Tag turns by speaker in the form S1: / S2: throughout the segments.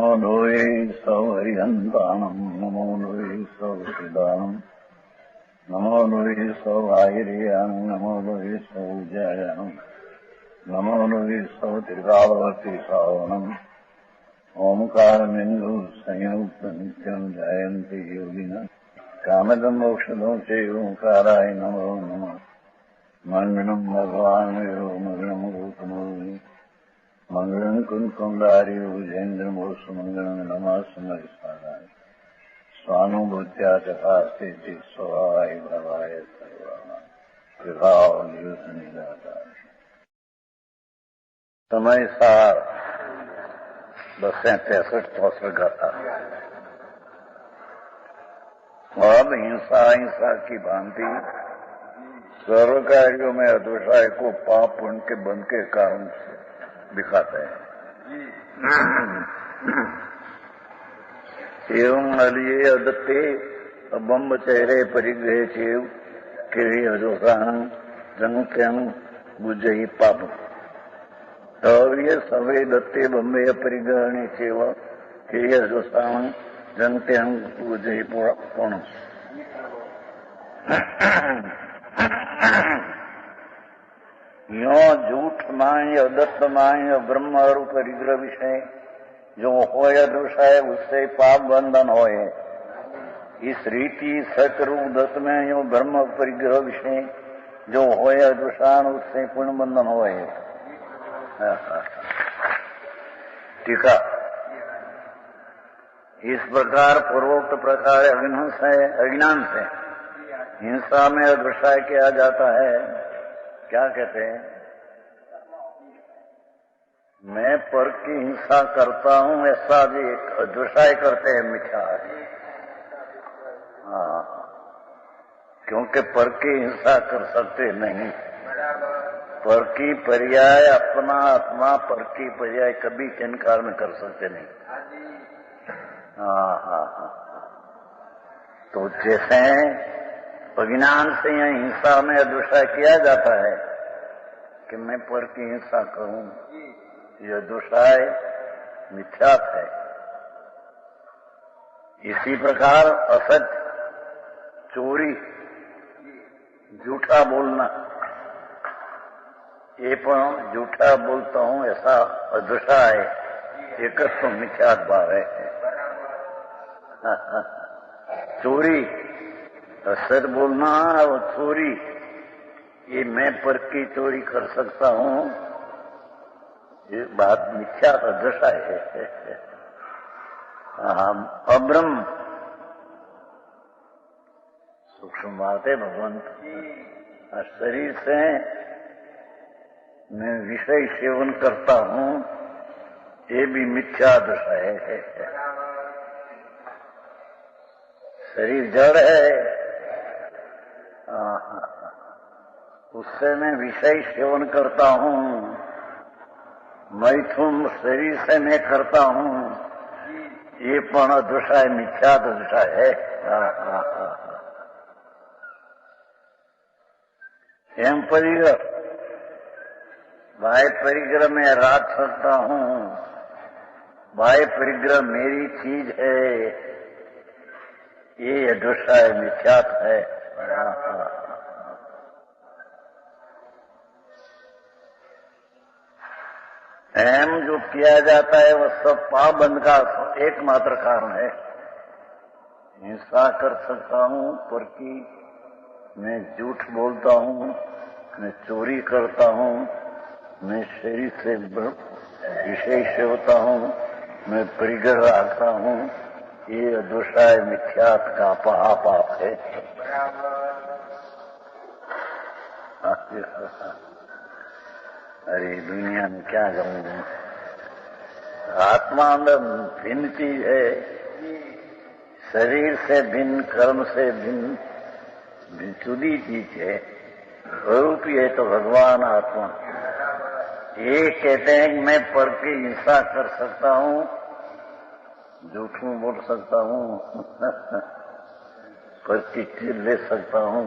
S1: नमो लोये सौहरिहन्ताणम् नमो लोये सौहृदानम् नमो लोये सौभागिर्याम् नमो लोये सौजायाम् नमो लोये सौतिर्कावती सावनम् ओंकारमिन्दु संयुक्त नित्यम् जयन्ति योगिनः कामदम् मोक्षदम् च ओंकाराय नमो नमः मङ्गलम् भगवान् यो मङ्गलम् गौतमोऽयि मंगलम कुंकुंडारी भुजेन्द्रमोष मंगलम नमः समरिसाराय स्वानुभूत्या चकास्ते स्वभावाय भवाय सर्वाणां विभाव नियुक्त निराधार समय सार 263 गाथा। अब हिंसा की भांति सर्व कार्यों में अदोषाय को पाप पुण्य के बंध के कारण से दिखाते हैं। एवं अलिये अदत्ते बम्ब चेहरे परिग्रह चेव किरी अजोसानं जंक्यं बुझई पाप। तब ये सवे दत्ते बम्बे परिग्रहणे चेव किरी अजोसानं जंक्यं बुझई पुण्य। यो झूठ माय अदत्त माय ब्रह्म और परिग्रह विषय जो होय दुषाय उससे पाप बंधन होए। इस रीति सतरूप दत्त में यो ब्रह्म परिग्रह विषय जो होय दुषान उससे पुण्य बंधन होए। टीका इस प्रकार पूर्वोक्त प्रकार अज्ञान से हिंसा में अदृशाय किया जाता है। क्या कहते हैं? मैं पर की हिंसा करता हूं ऐसा भी एक अदृशाय करते हैं, मिथ्या है। क्योंकि पर की हिंसा कर सकते नहीं। पर की पर्याय अपना आत्मा पर की पर्याय कभी इनकार में कर सकते नहीं। तो जैसे अज्ञान से यह हिंसा में अदृशाय किया जाता है कि मैं पर की हिंसा करूं, यह दुषाय मिथ्यात है। इसी प्रकार असत चोरी झूठा बोलना, ये पण झूठा बोलता हूं ऐसा अदृशाय एक तो मिथ्यात भाव है। चोरी असत बोलना और चोरी, ये मैं पर की चोरी कर सकता हूं, ये बात मिथ्या अदृशाय है। अब्रह्म सूक्ष्म बात है भगवंत। शरीर से मैं विषय सेवन करता हूं, ये भी मिथ्या अदृशाय है। शरीर जड़ है, उससे मैं विषय सेवन करता हूं, मैथुन शरीर से मैं करता हूं, ये पण अदृशाय मिथ्या अदृशाय है। एम परिग्रह, बाह्य परिग्रह में राख सकता हूं, बाह्य परिग्रह मेरी चीज है, ये अदृशाय मिथ्यात है। एम जो किया जाता है वह सब पाप बंध का एकमात्र कारण है। हिंसा कर सकता हूं पर की, मैं झूठ बोलता हूं, मैं चोरी करता हूं, मैं शरीर से विषय सेवता हूं, मैं परिग्रह रखता हूं, ये अदृशाय मिथ्यात का पाप है। अरे दुनिया में क्या करूं, आत्मा अंदर भिन्न चीज है, शरीर से भिन्न, कर्म से भिन्न जुदी चीज है। स्वरूप है तो भगवान आत्मा। ये कहते हैं कि मैं पर की हिंसा कर सकता हूं, झूठ बोल सकता हूं, पर की चीज ले सकता हूं,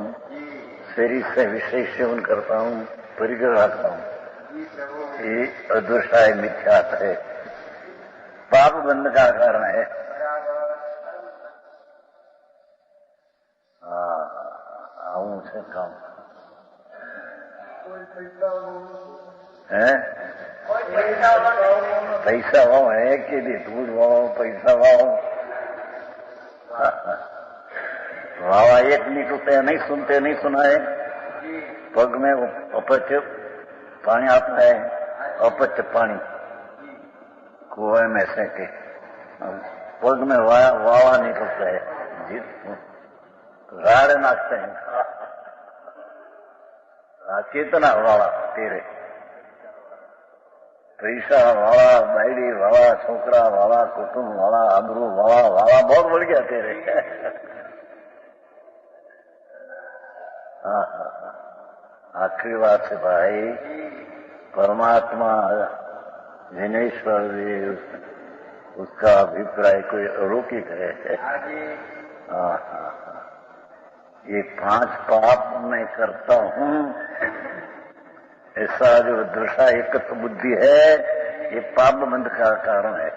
S1: शरीर से विषय सेवन करता हूं, परिग्रह रखता हूं, ये अदृशाय मिथ्यात है। पाप पाप बंध का कारण है। आऊं से काम है पैसा वाओ है कि दूध वाओ पैसा वाओ वावा एक निकलते नहीं सुनते नहीं सुनाए। पग में अपच पानी आता है, अपच पानी कुएं में से के पग में वावा निकलता है, राड़ नाचते हैं। चेतना वाला तेरे पैसा वाला, बायड़ी वाला, छोकरा वाला, कुटुंब वाला, आबरू वाला वाला बहुत बढ़ गया तेरे। आखिरी बात है भाई, परमात्मा जिनेश्वर जी उसका अभिप्राय कोई अलौकिक है। ये 5 पाप मैं करता हूँ ऐसा जो दृढ़ा एकत्व बुद्धि है, ये पाप बंध का कारण है।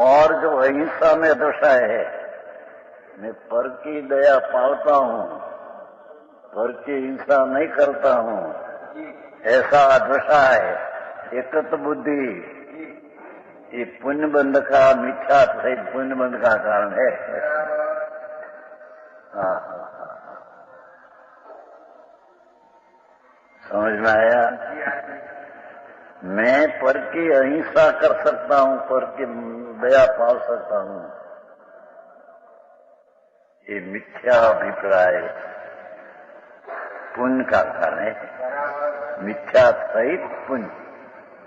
S1: और जो अहिंसा में दृढ़ा है, मैं पर की दया पालता हूँ, पर की हिंसा नहीं करता हूँ, ऐसा दृढ़ा है एकत्व बुद्धि, ये पुण्य बंध का मिथ्या सहित पुण्य बंध का कारण है। समझ में आया? मैं पर की अहिंसा कर सकता हूँ, पर की दया पाल सकता हूँ, ये मिथ्या अभिप्राय पुण्य का कारण है। मिथ्या सहित पुण्य,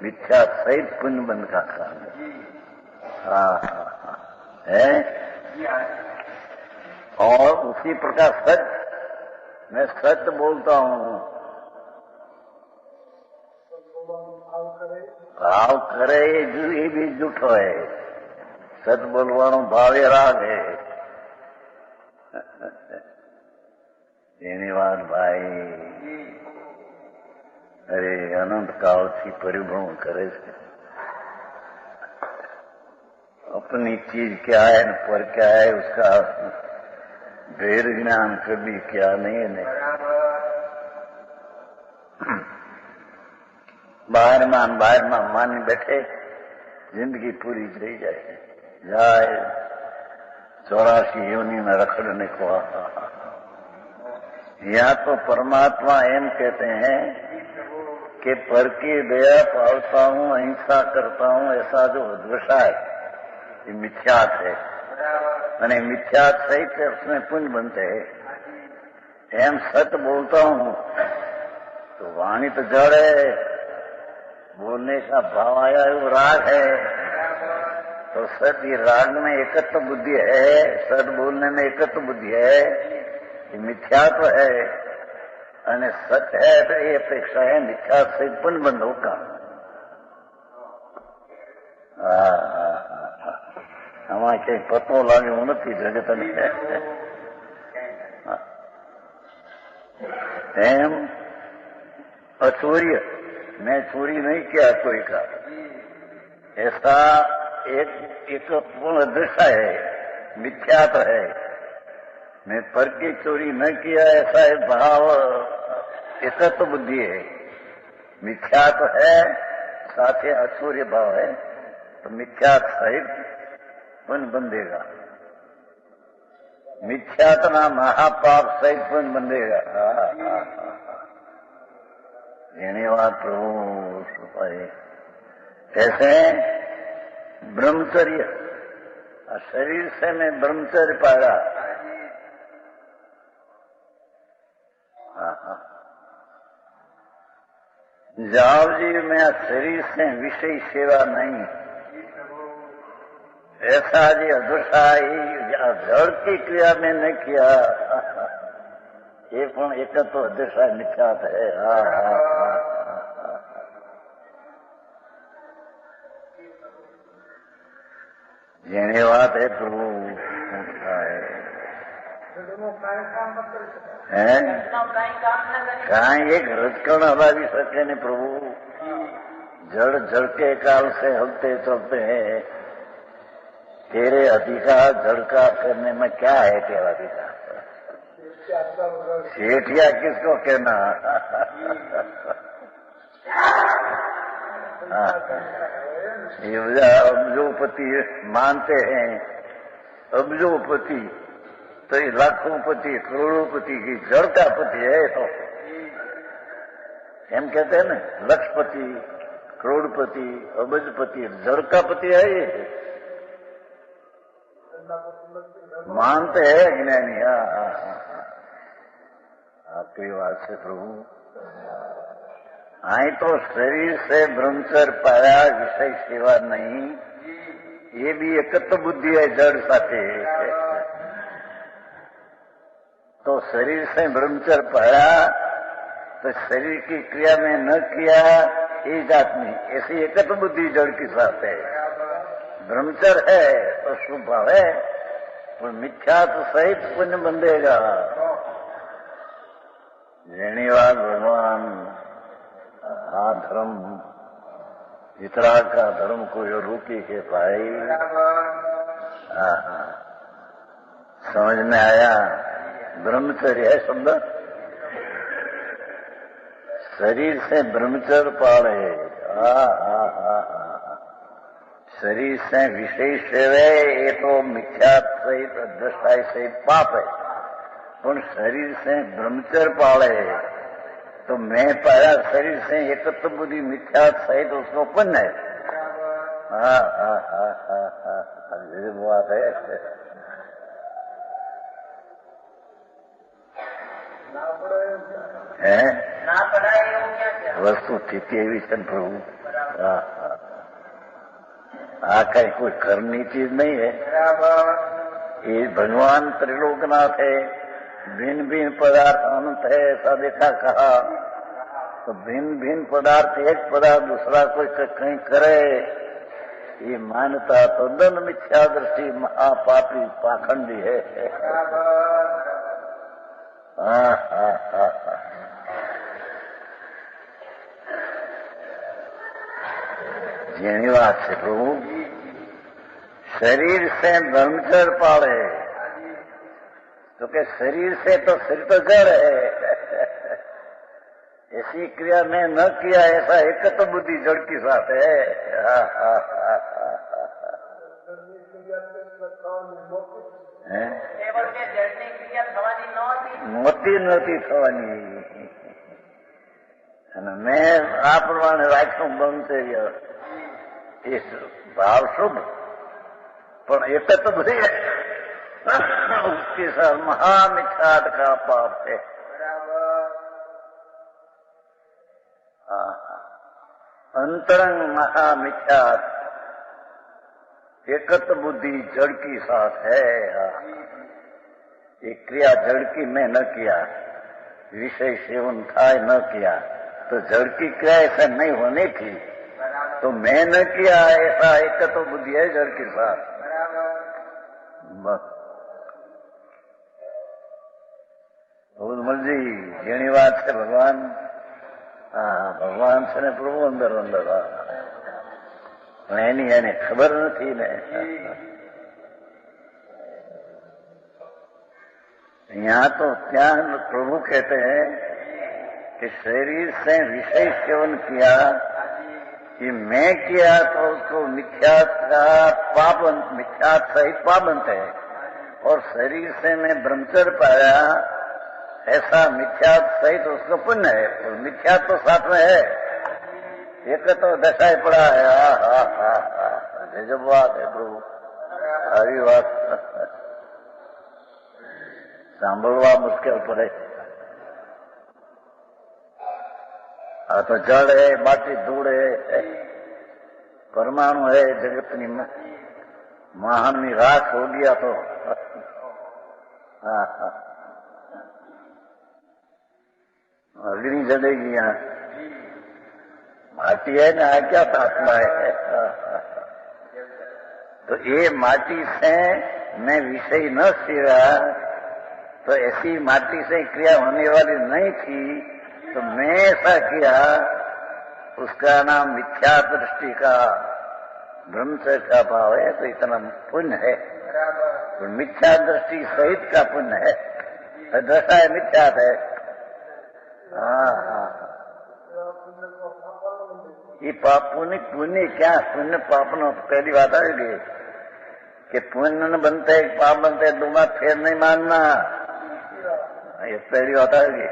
S1: मिथ्या सहित पुण्य बंध का कारण है। और उसी प्रकार सच, मैं सच बोलता हूँ, भाव करे ये भी झूठो है। सच बोलवानो भावे राग है। એની વાત ભાઈ અરે અનંત કાળથી પરિભ્રમણ કરે છે। अपनी चीज क्या है न पर क्या है उसका भेद ज्ञान कभी क्या नहीं है। नहीं बाहर मान बैठे जिंदगी पूरी रही जाए। जाए 84 योनि में रखड़ने को। यहाँ तो परमात्मा एम कहते हैं कि पर की दया पालता हूँ, अहिंसा करता हूँ, ऐसा जो दृढ़ा है ये मिथ्यात है। मैंने मिथ्यात सहित उसमें पुण्य बनते हैं। एम सत्य बोलता हूँ तो वाणी तो जड़ है, बोलने का भाव आया वो राग है। तो सत्य राग में एकत्व बुद्धि है, सत्य बोलने में एकत्व बुद्धि है, ये मिथ्यात्व है। અને સત્ય है तो ये अपेक्षा है मिथ्या से पुण्य बंधों का। हमारे कहीं पतो लागे नहीं जगत एम अचोर्य, मैं चोरी नहीं किया कोई का, ऐसा एक पूर्ण दृश्य है, मिथ्यात्व है। मैं पर की चोरी न किया ऐसा है भाव, एकत्व बुद्धि है। मिथ्यात्व है साथ ही अचूर्य भाव है, तो मिथ्यात्व सहित पुण्य बंधेगा। मिथ्यात्व महापाप सहित पुण्य बंधेगा। धन्यवाद प्रभु। कैसे ब्रह्मचर्य, शरीर से मैं ब्रह्मचर्य पाया। जाओ जी मैं शरीर से विषय सेवा नहीं, ऐसा जी अधुषाई जड़ की क्रिया में नहीं किया। ये पण एक तो अधुषा मिथ्यात है। जेने बात है प्रभु કાંઈ એક રજકણ હલાવી શકે ને પ્રભુ। जड़ जड़ के काल से हलते चलते हैं, तेरे अधिकार जड़ का करने में क्या है तेरा अधिकार? सेठिया किसको कहना? ये अब्जोपति मानते हैं, अब्जोपति तो ये लाखोंपति करोड़ोंपति की जड़ का पति है। तो हम कहते हैं ना, लक्षपति करोड़पति अबजपति जड़ का पति है ये, मानते हैं ज्ञानी। आपकी बात से प्रभु आई तो शरीर से ब्रह्मचर्य पाया, विषय सेवा नहीं, ये भी एकत्व बुद्धि है जड़ साथे। तो शरीर से ब्रह्मचर्य पाया तो शरीर की क्रिया में न किया, एक आदमी ऐसी एकत्व बुद्धि जड़ के साथ है। ब्रह्मचर्य है तो शुभ भाव है, और मिथ्या तो सहित पुण्य बंधेगा। धन्यवाद भगवान। धर्म इतरा का धर्म को यो रोकी के पाए। समझ में आया? ब्रह्मचर्य है शब्द, शरीर से ब्रह्मचर्य पाड़े। शरीर से विशेष सेवे, ये तो मिथ्या सहित दृष्टाई सहित पाप है, पर शरीर से ब्रह्मचर्य पाड़े तो मैं पाया शरीर से एकत्व बुद्धि मिथ्या सहित उसको पुण्य है। बात है।
S2: ना पढ़ाए
S1: वस्तु स्थिति एवी है प्रभु। कहीं कोई करनी चीज नहीं है। ये भगवान त्रिलोकनाथ है, भिन्न भिन्न पदार्थ अनंत है, ऐसा देखा कहा। तो भिन्न भिन्न पदार्थ, एक पदार्थ दूसरा कोई कहीं करे, ये मान्यता तो दन मिथ्या दृष्टि महापापी पाखंडी है। જેની વાત છે પ્રભુ, शरीर से ब्रह्मचर्य पाड़े तो के शरीर से तो शरीर तो जड़ है, ऐसी क्रिया में न किया, ऐसा एक तो बुद्धि जड़ की साथ है। मोती नती थवानी मैं आ प्रमाणे राख्યું ब्रह्मचर्य, इस भाव शुभ, पर एक तो बुद्धि उसके साथ महामिथ्यात का पाप है। अंतरंग महामिथ्यात, एकत्व बुद्धि जड़ की साथ है। एक क्रिया जड़ की मैं न किया, विषय सेवन था न किया, तो जड़ की क्रिया ऐसा नहीं होने की, तो मैं न किया, ऐसा एकत्व बुद्धि है जड़ के साथ। बस ઉર્મલ जी જેની વાત છે ભગવાન, ભગવાન છે ને પ્રભુ અંદર અંદર, પણ એની એને ખબર નથી ને। यहाँ तो क्या प्रभु कहते हैं कि शरीर से विषय सेवन किया, कि मैं किया तो उसको मिथ्या का पाप, मिथ्या सहित पाप बनते है, और शरीर से मैं ब्रह्मचर्य पाया, ऐसा मिथ्या सहित उसको पुण्य है, और मिथ्या तो साथ में है, एक तो दशाई पड़ा है। जब बात है प्रभु, सारी बात सांभळवा मुश्किल पड़े। तो जड़ है, बाकी धूड़ है, परमाणु है, जगत महान में राख हो गया तो अग्नि जलेगी। यहाँ माटी है ना, क्या आत्मा है। तो ये माटी से मैं विषय न सेवा, तो ऐसी माटी से क्रिया होने वाली नहीं थी, तो मैं ऐसा किया उसका नाम मिथ्या दृष्टि का ब्रह्मचर्य का भाव है, तो इतना पुण्य है। तो मिथ्या दृष्टि सहित का पुण्य है, दशा है मिथ्या है। हाँ, ये पाप पुण्य क्या पुण्य पाप न पहली बात आएगी कि पुण्य न बनते पाप बनते, दो बात फिर नहीं मानना, ये पहली बात आएगी।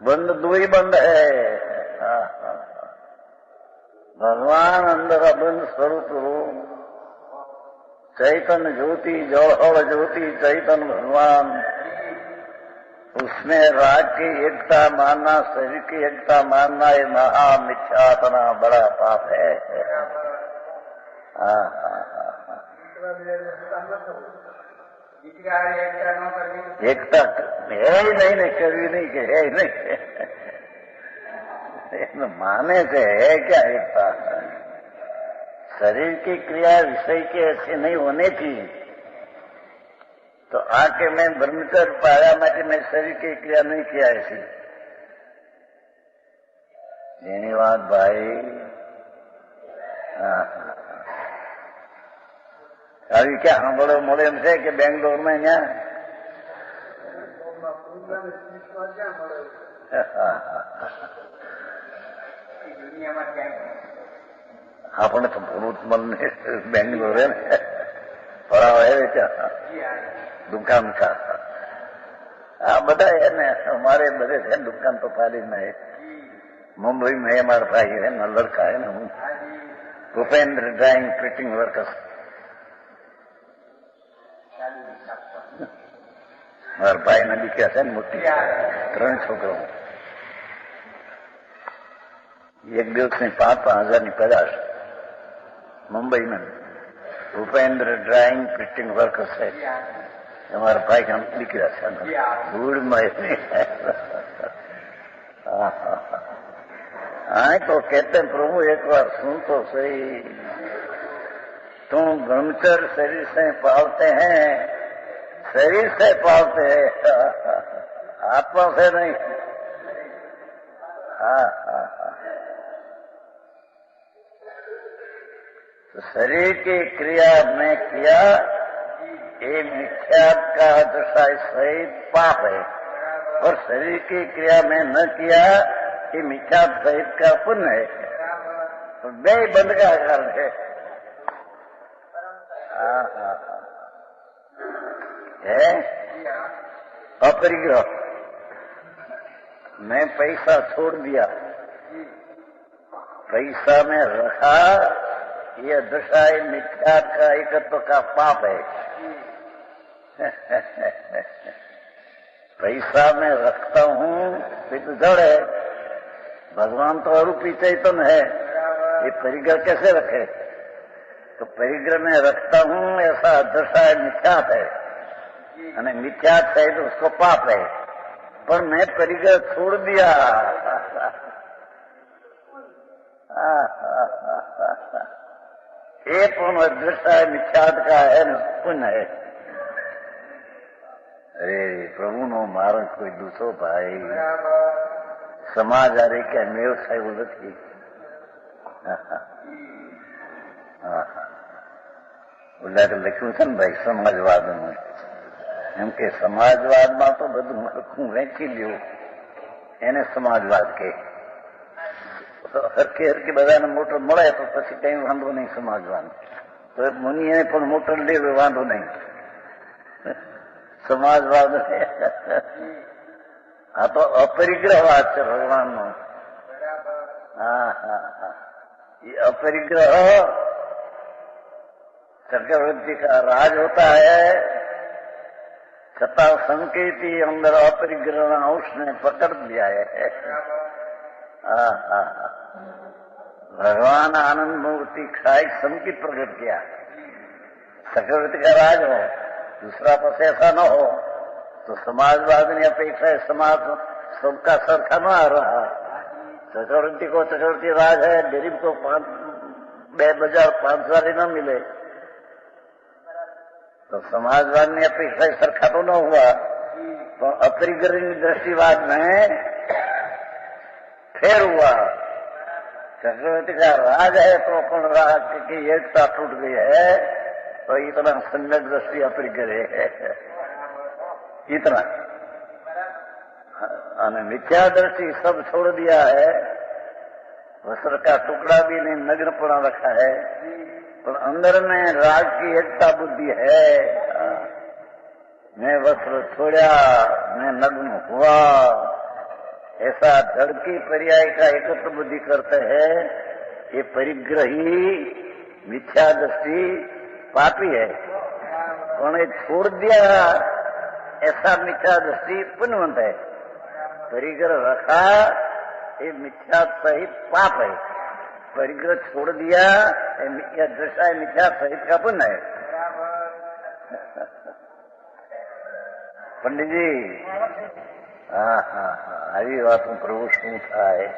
S1: बंद दो ही बंद है। भगवान अंदर अबंध स्वरूप रूप चैतन्य ज्योति, जौहर ज्योति चैतन्य भगवान, उसमें राग की एकता मानना, शरीर की एकता मानना, ये महा मिथ्या इतना बड़ा पाप है। एकता है ही नहीं, कभी नहीं कि है ही नहीं। माने से है क्या एकता? शरीर की क्रिया विषय की ऐसी नहीं होनी थी, तो आके मैं ब्रह्मचर्य पाया मैं मैं शरीर की क्रिया नहीं किया ऐसी। धन्यवाद भाई। अभी क्या हम बड़े मोड़े से कि बेंगलोर में यहाँ આપણે તો ભરૂચ મને બેંગ્લોર પડાવ દુકાન का આ બધા है ને हमारे बड़े है दुकान तो पाली में है। मुंबई में हमारा भाई है ना, लड़का है ना, भूपेंद्र ड्राइंग प्रिंटिंग वर्कर्स। મારા ભાઈ ને દીકરા છે ને મોટી, 3 છોકરો, एक दिवस में 5,000 ની પગાર। मुंबई में भूपेंद्र ड्राइंग प्रिंटिंग वर्कर्स है हमारा भाई का दिखरा था दूर में। हाँ तो कहते हैं प्रभु एक बार सुन तो सही, तुम ब्रह्मचर्य शरीर से पालते हैं, शरीर से पालते हैं, आत्मा से नहीं। तो शरीर की क्रिया में किया ये मिथ्या का दशा सहित पाप है, और शरीर की क्रिया में न किया ये मिथ्या सहित का पुण्य है। तो बे बंद का कारण है। अपरिग्रह, मैं पैसा छोड़ दिया, पैसा में रखा, ये दशा मिथ्या का एकत्व का पाप है। पैसा में रखता हूँ तो जड़ है, भगवान तो अरूपी चैतन्य है, ये परिग्रह कैसे रखे? तो परिग्रह में रखता हूँ ऐसा दशा मिथ्यात है, यानी मिथ्यात है तो उसको पाप है, पर मैं परिग्रह छोड़ दिया। ये पुण्य दृष्टा मिथ्यात का है न पुण्य है। अरे प्रभु नो मारो कोई दूसरो भाई समाज आ रही क्या मेल થાય નથી। ઉલ્લાખ લખ્યું છે ને ભાઈ સમાજવાદમાં, એમ કે સમાજવાદમાં તો બધું હરખું વેચી લ્યું એને સમાજવાદ કે, હરખી હરખી બધાને મોટર મળે તો પછી કઈ વાંધો નહીં સમાજવાદ, તો મુનિએ પણ મોટર લેવું વાંધો નહીં, સમાજવાદ આ તો અપરિગ્રહવાદ છે ભગવાનનો। ये अपरिग्रह चक्रवर्ती का राज होता है, छता संकेती अंदर अपरिग्रह अंश ने पकड़ लिया है। भगवान आनंद मूर्ति क्षायिक संकेत प्रकट किया, चक्रवर्ती का राज हो, दूसरा पस ऐसा न हो, तो समाजवाद की अपेक्षा समाज सबका सरखा न आ रहा। चक्रवर्ती को चक्रवर्ती राज है, गरीब को 2,500 न मिले, तो समाजवाद की अपेक्षा सरखा तो न हुआ। तो अपरिग्रही दृष्टिवाद में फेर हुआ। चक्रवर्ती का राज है तो अपन राज की एकता टूट गई है, तो इतना सम्यक दृष्टि अपरिग्रह है, इतना। मिथ्या दृष्टि सब छोड़ दिया है, वस्त्र का टुकड़ा भी नहीं, नग्नपना रखा है, पर अंदर में राग की एकता बुद्धि है। मैं वस्त्र छोड़ा, मैं नग्न हुआ, ऐसा जड़ की पर्याय का एकत्र बुद्धि करते हैं। ये परिग्रही मिथ्या दृष्टि पापी है, उन्हें छोड़ दिया ऐसा मिथ्या दृष्टि पुण्यवंत है। परिग्रह रखा ये मिथ्या सहित पाप है, परिग्रह छोड़ दिया ये दशा मिथ्या सहित का पुण्य है। पंडित जी, આવી વાતો પ્રભુ શું થાય?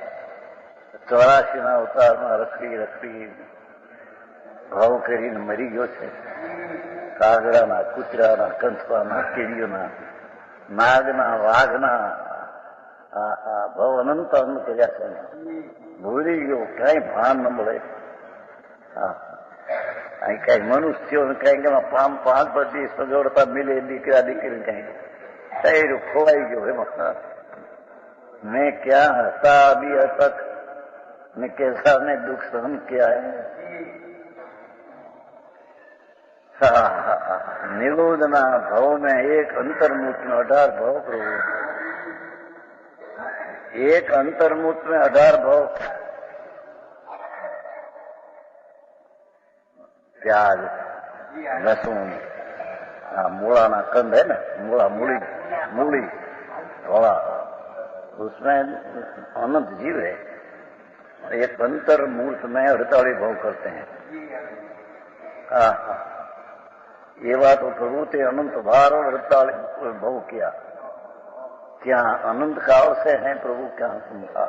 S1: 84ના અવતારમાં રખડી ભાવ કરીને મરી ગયો છે. કાગડાના, કૂતરાના, કંથવાના, કીડીઓના, નાગના, વાઘના ભાવ અનંત અન્ન કર્યા છે. ભૂલી ગયો, કઈ ભાન ન મળે. અહીં કઈ મનુષ્યો કઈ પાંચ બધી સગવડતા મિલે દીકરા દીકરી કઈ शरीर खोवाई गयो है। मैं क्या हंसा अभी तक, मैं कैसा मैं दुख सहन किया है। निरोधना भाव में एक अंतर्मुख में 18 भाव प्रभु, एक अंतर्मुख में 18 भाव। प्याज, लहसुन, मूला ना कंद है ना, मूला मूली थोड़ा, उसमें अनंत जीव है। एक अंतर मूर्त में 48 भाव करते हैं। ये बात तो प्रभु थे अनंत भार और 48 भाव किया। क्या अनंत काल से है प्रभु, क्या सुनता?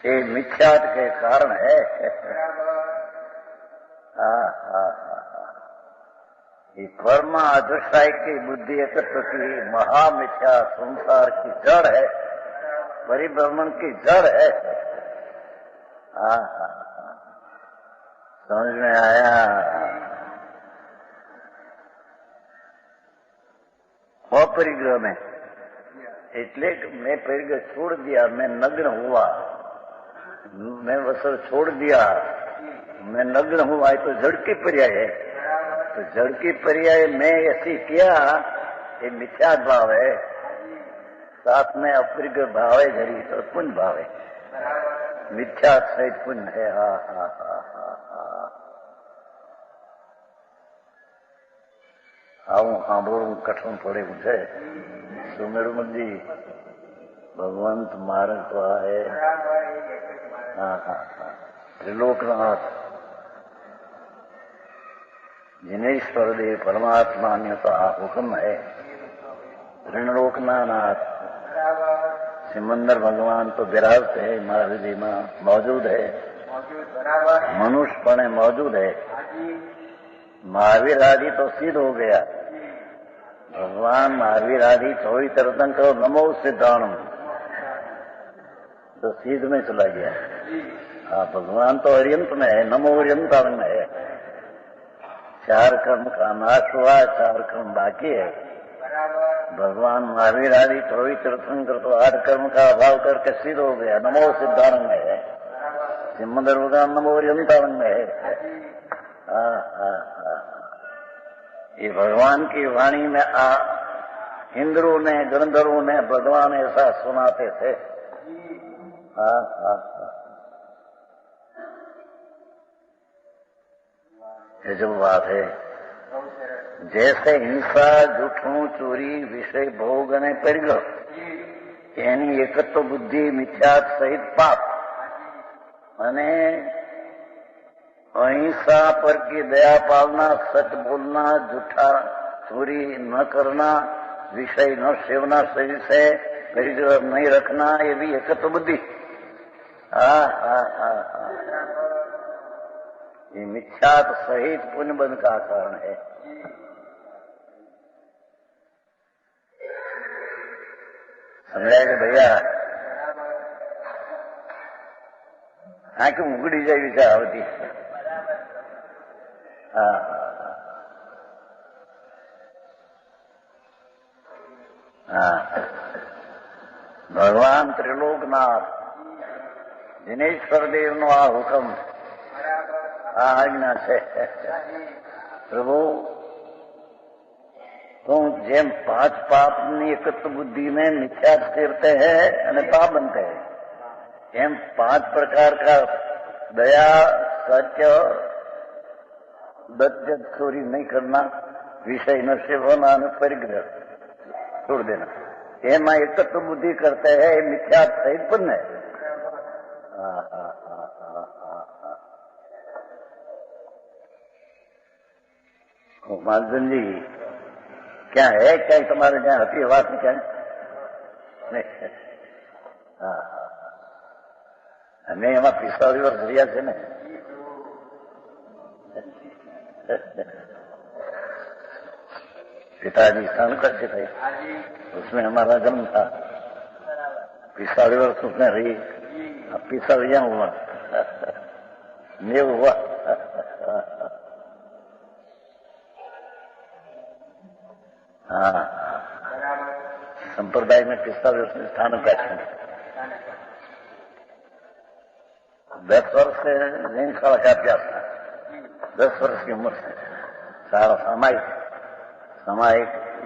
S1: ये मिथ्यात के कारण है। ये कर्मा अदृष्टाई की बुद्धि एकत्र की महामिथ्या संसार की जड़ है, परिभ्रमण की जड़ है। समझ में आया? अपरिग्रह में એટલે मैं परिग्रह छोड़ दिया, मैं नग्न हुआ, मैं वस्त्र छोड़ दिया, मैं नग्न हुआ, तो जड़ की पर्याय है। तो जड़ की पर्याय मैं ऐसी किया, ये मिथ्या भाव है, साथ में अपरिग्रह भाव है, धरी तो पुण्य भाव है, मिथ्या सहित पुण्य है। આવું સાંભળવું કઠણ પડે છે. સુમેરુમન जी भगवंत मार्ग तो है। त्रिलोकनाथ जिनेश्वर देव परमात्मा ने तो हुक्म है। ऋणलोकना नाथ सिमंदर भगवान तो विराजते है, महावीर में मौजूद है, मनुष्य पणे मौजूद है। महावीर आदि तो सिद्ध हो गया, भगवान महावीर आदि थोड़ी तरह करो नमो सिद्धाणु तो सिद्ध में चला गया। भगवान तो अर्यंत में है, नमो अर्यंताण में है। 4 कर्म का नाश हुआ, 4 कर्म बाकी है। भगवान महावीर आदि थोड़ी तीर्थंकर तो 8 कर्म का अभाव करके सिद्ध हो गया, नमो सिद्धारण में है। सिमंदर भगवान नमो अर्यंताण में है। ये भगवान की वाणी में इंद्रों ने, गंधर्वों ने भगवान ऐसा सुनाते थे। ये जो बात है, जैसे हिंसा, झूठों, चोरी, विषय भोग અને પરિગ્રહ એની એકત્વ બુદ્ધિ મિથ્યા સહિત પાપ, અને अहिंसा पर की दया पालना, सच बोलना, झूठा चोरी न करना, विषय न सेवना, शरीर से परिग्रह नहीं रखना, ये भी एकत्व बुद्धि। ये मिथ्यात सहित पुण्य बंध का कारण है। समझाएगा भैया आंख उगड़ी जाएगी क्या होती। ભગવાન ત્રિલોકનાથ દિનેશ્વર દેવનો આ હુકમ આ આજ્ઞા છે પ્રભુ તું જેમ પાંચ પાપની એકત્વ બુદ્ધિ में मिथ्या करते हैं અને पाप बनते हैं एम पांच प्रकार का दया सत्य दत्त चोरी नहीं करना विषय न सेवना न परिग्रह छोड़ देना एम एकत्व बुद्धि करते हैं मिथ्या सहित पुण्य है। मालजन जी क्या है क्या तुम्हारे यहाँ हती आवाज में क्या है नहीं અમે એમાં 45 વર્ષ રહ્યા છે ને पिताजी स्थान करते थे उसमें हमारा जन्म था 45 वर्ष उसमें रही अब 45 यहाँ हुआ नेव हुआ। हाँ संप्रदाय में 45 वर्ष में स्थान बैठे 10 वर्ष से नहीं साल का अभ्यास था 10 वर्ष की उम्र से सारा सामायिक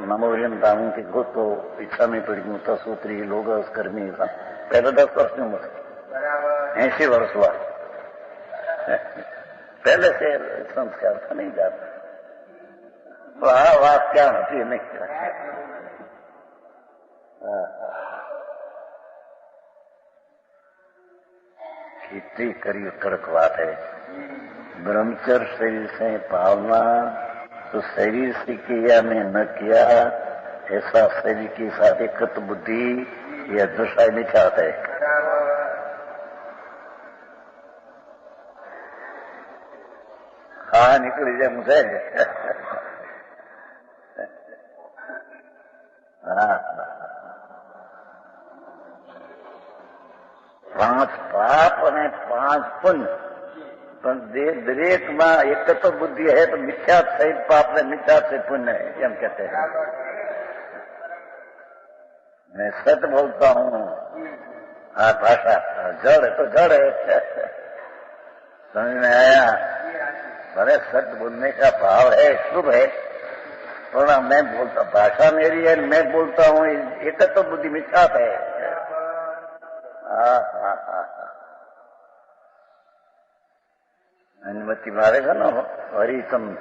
S1: नमोरियम दामों की खुद तो इच्छा में पड़ी मुता सूत्री लोग कर्मी पहले 10 वर्ष की उम्र से 80 वर्ष हुआ पहले से संस्कार था नहीं जाता वाह क्या होती है नहीं इतनी करी कड़क बात है। ब्रह्मचर्य शरीर से पालना तो शरीर से किया में न किया ऐसा शरीर के साथ एकत्व बुद्धि यह दशा नहीं चाहते। हाँ निकली जाए मुझे પાંચ પાપ અને 5 પુણ્ય પણ દરેક માં એકત્વ બુદ્ધિ है तो मिथ्या सहित पाप में मिथ्या से पुण्य है हम कहते हैं। मैं सत्य बोलता हूँ हाँ भाषा जड़ है तो जड़ है समझ में आया। भले सत्य बोलने का भाव है शुभ है पर मैं बोलता भाषा मेरी है मैं बोलता हूँ एकत्व बुद्धि मिथ्या है। अनुमति मारेगा ना हरिचंद्र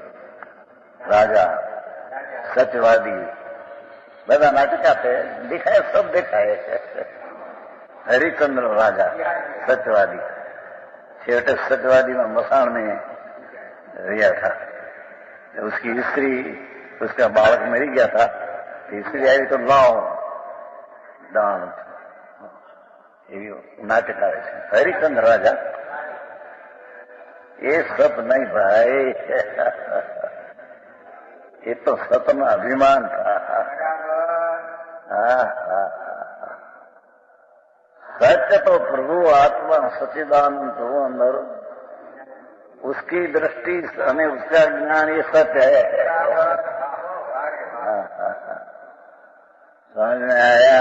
S1: राजा सत्यवादी બધા નાટક આપે दिखाए सब दिखाए हरिचंद्र राजा सत्यवादी छेवटे सत्यवादी में मसान में रिया था उसकी स्त्री उसका बालक मर गया था स्त्री आई तो लाओ दान नाटक आवे છે हरिचंद्र राजा ये सब नहीं भाई ये तो सतना अभिमान था। सत्य तो प्रभु आत्मा सच्चिदानंद हो अंदर उसकी दृष्टि हमें उसका ज्ञान ये सत्य है। समझ में आया।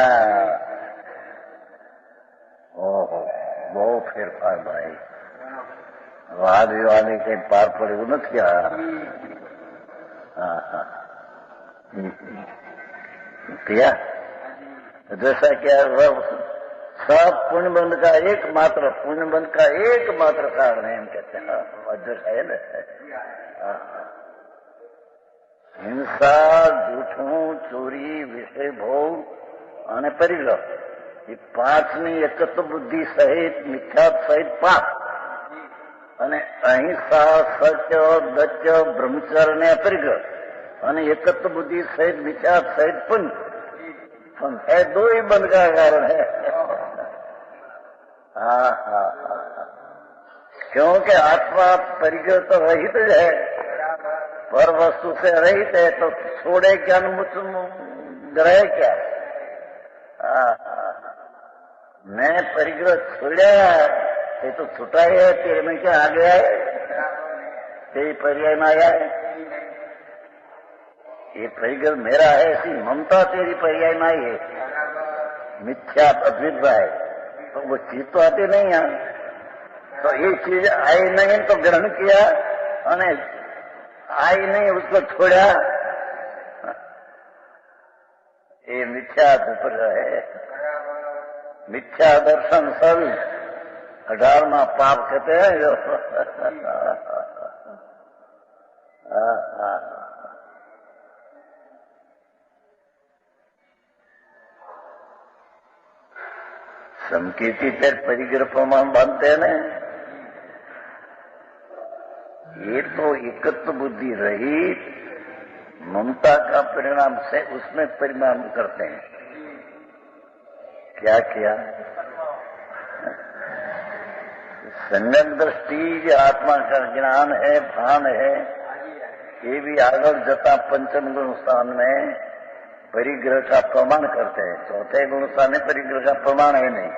S1: ओहो बहुत फेरफार भाई वाद विवाद के पार पड़े न क्या। किया जैसा क्या सब पुण्य बंध का एकमात्र पुण्य बंध का एकमात्र कारण है हम कहते हैं अध्यक्ष है न हिंसा जूठों चोरी विषय भोग અને પરિગ્રહ ये 5ની એકત્વ બુદ્ધિ સહિત મિથ્યા સહિત પાપ અને અહિંસા સત્ય દત્ય બ્રહ્મચર્ય ને અપરિગ્રહ અને એકત્વ बुद्धि सहित विचार सहित पुण्य है दो ही बंध का कारण है। क्योंकि आत्मा परिग्रह तो रहित है पर वस्तु से रहित है तो छोड़े क्या ग्रह क्या मैं परिग्रह छोड़ा, ये तो छुटा ही है, तेरे में क्या आ गया है? तेरी पर्याय में आया है। ये परिग्रह मेरा है, ऐसी ममता तेरी पर्याय में आई है। मिथ्या अद्वित है, तो वो चीज तो आती नहीं है। तो ये चीज आई नहीं तो ग्रहण किया, और आई नहीं उसको छोड़ा। ये मिथ्या है, मिथ्या दर्शन सल 18वां पाप कहते हैं जो। संकेती पर परिग्रह प्रमाण बांधते हैं ना, ये तो एकत्व बुद्धि रही ममता का परिणाम से उसमें परिणाम करते हैं। क्या किया? संगम दृष्टि जो आत्मा का ज्ञान है, भान है, ये भी आगर जता पंचम गुण स्थान में परिग्रह का प्रमाण करते हैं। चौथे गुण स्थान में परिग्रह का प्रमाण है नहीं,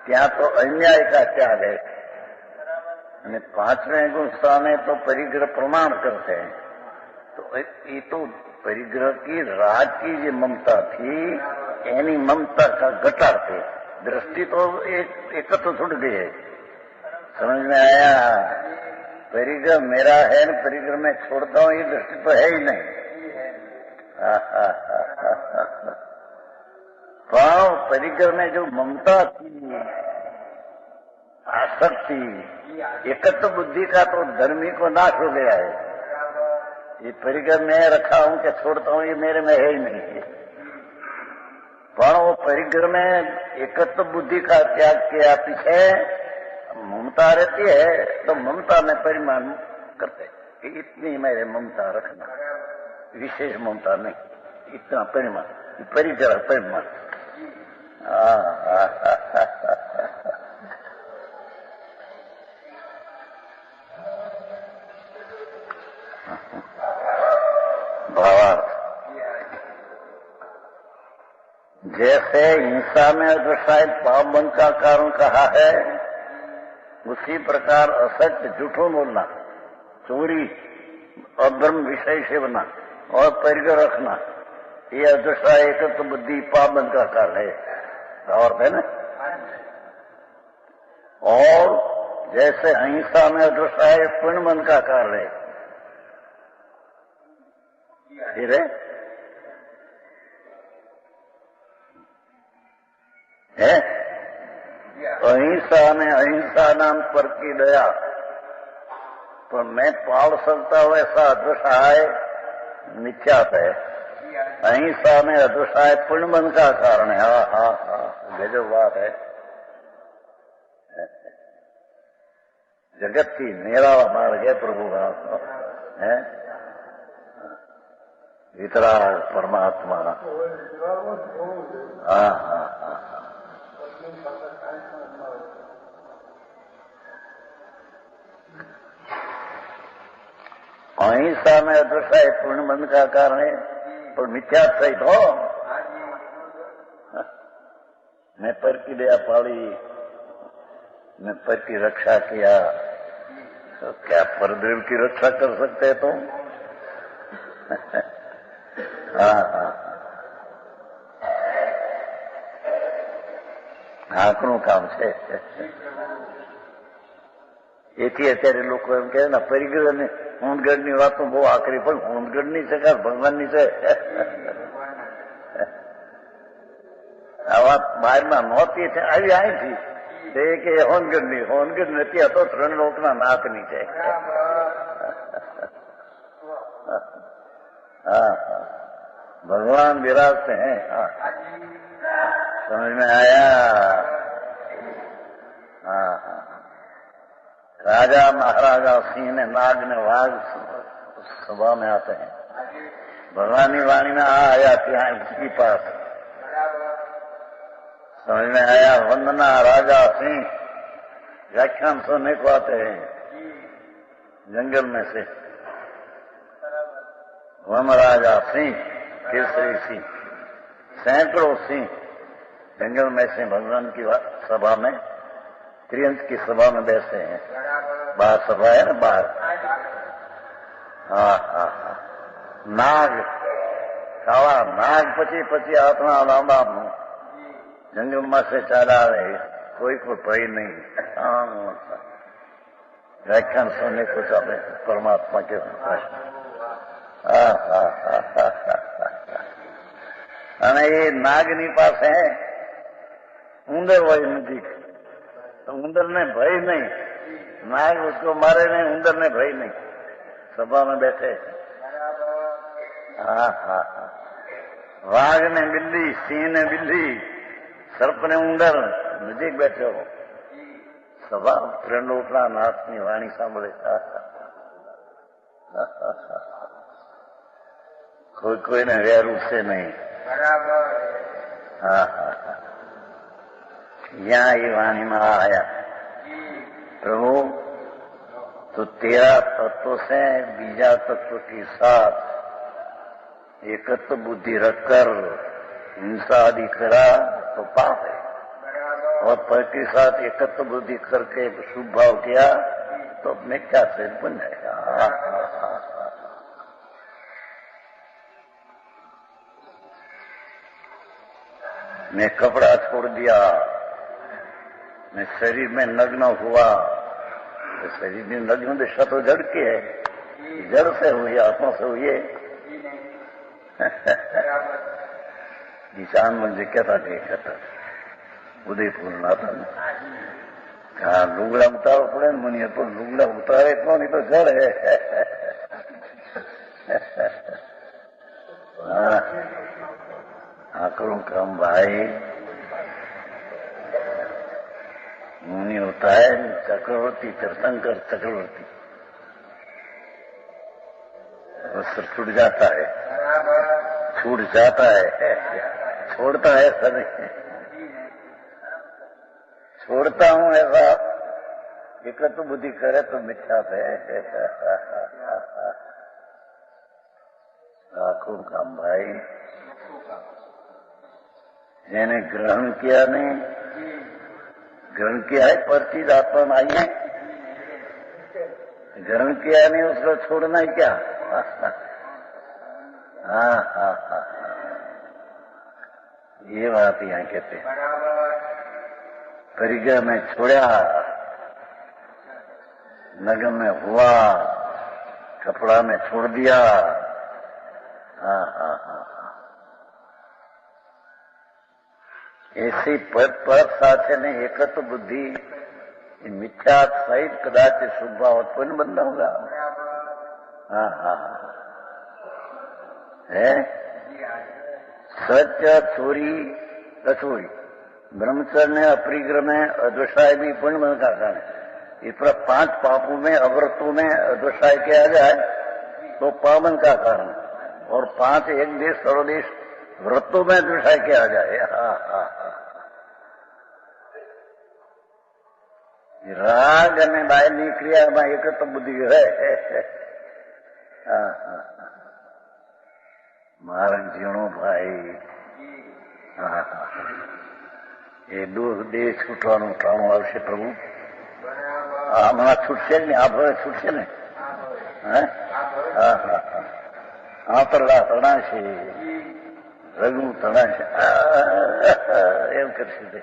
S1: क्या तो अन्याय का त्याग है। અને પાંચમે ગુણ સ્થાને તો પરિગ્રહ પ્રમાણ करते हैं। तो ये तो परिग्रह की राज की जो ममता थी, यानी ममता का घटाड़ थे। दृष्टि तो एक तो छूट गई है। समझ में आया? परिग्रह मेरा है न, परिग्रह में छोड़ता हूं, ये दृष्टि तो है ही नहीं। परिग्रह में जो ममता थी, आसक्ति, एकत्व बुद्धि का तो धर्मी को नाश हो गया है। ये परिग्रह में रखा हूं कि छोड़ता हूं, ये मेरे में है ही नहीं है। पर वो परिग्रह में एकत्व बुद्धि का त्याग किया, पीछे ममता रहती है तो ममता में परिमाण करते कि इतनी मेरे ममता रखना, विशेष ममता नहीं, इतना परिमाण, परिग्रह परिमाण। भावार्थ, जैसे हिंसा में अदृष्टायित पाप बंध का कारण कहा है, उसी प्रकार असत्य झूठों बोलना, चोरी और धर्म विषय सेवना और परिग्रह रखना, ये अदृष्टा एकत्व बुद्धि पाप बंध का कारण है। और है ना? और जैसे अहिंसा में अदृष्टा है पुण्य बंध का कारण है। फिर है अहिंसा में अहिंसा नाम पर की दया, तो मैं पाल सकता हूं ऐसा अदृष्टाय मिथ्यात है। अहिंसा में अदृष्टाय पुण्य बंध का कारण है। गजब बात है। जगत की मेरा मार्ग है प्रभु का है, इतरा परमात्मा। अहिंसा में अदृष्टा है पूर्ण बंध का कारण है, पर मिथ्या सहित हो। मैं पर की दया पाली, मैं पर की रक्षा किया, तो क्या परदेव की रक्षा कर सकते हैं तुम? આંકનું કામ છે। એથી અત્યારે લોકો એમ કહે ને પરિગ્રહ ને હોંદગઢની વાતો બહુ આકરી, પણ હોંદગઢની છે કે ભગવાનની છે? આ વાત બહારમાં નહોતી, આવી અહીંથી તે કે હોંદગઢની, હોંદગઢ નથી, આ તો ત્રણ લોકના નાથની છે। भगवान विराजते हैं। समझ में आया? राजा महाराजा सिंह ने, नाग ने, वाघ सभा में आते हैं। भगवान की वाणी में आया यहाँ इसके पास। समझ में आया? वंदना राजा सिंह व्याख्यान सुनने को आते हैं जंगल में से। वम राजा सिंह केसरी सिंह सैकड़ों सिंह जंगल में से भगवान की सभा में, त्रियंत की सभा में बैठे हैं। बाहर सभा है ना, बाहर। हाँ हाँ हाँ। नाग, काला नाग પછી આપણા લાંબાનું જંગલમાં से ચાલા રહે, कोई भय नहीं। व्याख्यान सुनने कुछ अपने परमात्मा के અને એ નાગની પાસે ઉંદર હોય નજીક, તો ઉંદરને ભય નહીં, नाग उसको मारे नहीं, उंदर ने भय नहीं, सभा में बैठे। हाँ हाँ हाँ। वाघ ने बिल्ली, सिंह ने बिल्ली, सर्प ने उंदर नजीक बैठे हो। सभा ત્રણલોકના નાથની વાણી સાંભળે। કોઈને વેર ઉઠશે નહીં। हाँ हाँ हाँ। यहाँ ये वाणी में आया, प्रभु तो तेरा तत्व से बीजा तत्व के साथ एकत्व बुद्धि रखकर हिंसा आदि करा तो पाप है, और पर के साथ एकत्व बुद्धि करके शुभ भाव किया तो मिथ्या से बन जाएगा। मैं कपड़ा छोड़ दिया, मैं शरीर में नग्न हुआ, तो शरीर में नग्न दशा तो जड़ की है, जड़ से हुई, आत्मा से हुई है। ईशान मुझे कहता था उदयपुर नाता हाँ, लुगड़ा उतारो पड़े मुनिया, तो लुगड़ा उतारे तो नहीं तो जड़ है। हाँ करूं काम भाई, मुनि होता है चक्रवर्ती, तीर्थंकर चक्रवर्ती, वस्त्र छूट जाता है, छूट जाता है, छोड़ता है सर, छोड़ता हूं ऐसा एकत्व बुद्धि करे तो मिथ्या है। आखो काम भाई, जिन्हें ग्रहण किया नहीं, ग्रहण किया है पर चीज आत्मा में आई है, ग्रहण किया नहीं उसको छोड़ना ही क्या। हाँ हाँ हाँ, ये बात यहाँ कहते हैं। परिग्रह में छोड़ा, नगन में हुआ, कपड़ा में छोड़ दिया। हाँ हाँ हाँ, ऐसी पर साथे ने एकत्व बुद्धि मिथ्या सहित कदाच शुभ भाव उत्पन्न बंद होगा। हाँ हाँ है सत्य चोरी अचोरी, ब्रह्मचर्य अपरिग्रह में अद्वसाय भी पुण्य बंध का कारण है। इस पर 5 पापों में अव्रतों में अद्वसाय किया जाए तो पावन का कारण, और 5 एक देश सर्वदेश व्रतों में अद्वसाय किया जाए। हाँ हाँ हाँ, राग અને બાયની ક્રિયામાં એકત્વ બુદ્ધિ રહે। મારા જીણો ભાઈ, એ દેહ છૂટવાનું ટાણું આવશે પ્રભુ। હમણાં છૂટશે ને, આ ભવે છૂટશે ને। આંતરડા તણાશે, રગું તણાશે, એમ કરશે તે।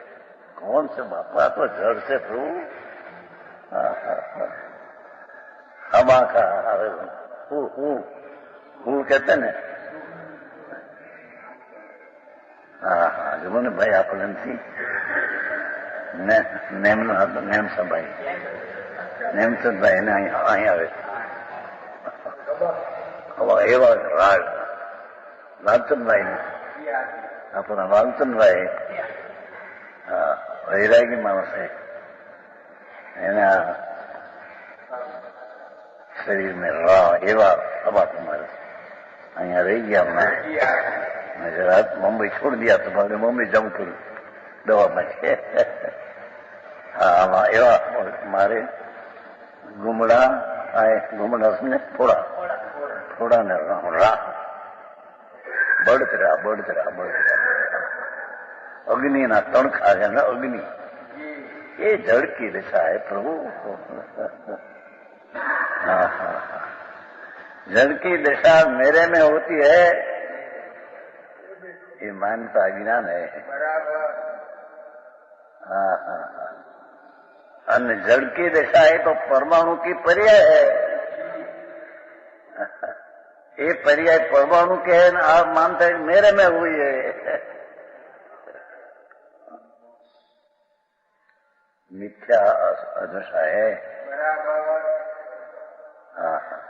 S1: કોણ છે બાપા, તો જડ છે પ્રભુ। અમાખા હું કહેते ને। હા હા, જો મને ભાઈ આપણે નથી નેમસાભાઈ, નેમસદભાઈ એને અહીં આવે એવા રાગ લાલચંદભાઈ ને, આપણા લાલચંદભાઈ વૈરાગી માણસ છે, એના શરીર में એવા સભા તમારે અહીંયા રહી ગયા। मैं जरा मुंबई छोड़ दिया तो मैंने मुंबई जम कर दवा में। हाँ एवा मारे घुमड़ा आए, घुमड़ा ने थोड़ा ने रा बढ़ते रहा। अग्नि ना तणखा है ना अग्नि, ये जड़ की दिशा है प्रभु। हाँ हाँ हाँ, जड़ की दिशा मेरे में होती है, ये मानता अज्ञान है। हाँ हाँ हाँ, अन्य जड़ की दिशा है तो परमाणु की पर्याय है। ये पर्याय परमाणु के है ना, आप मानते हैं मेरे में हुई है। मिथ्या अदशा है। हाँ हाँ,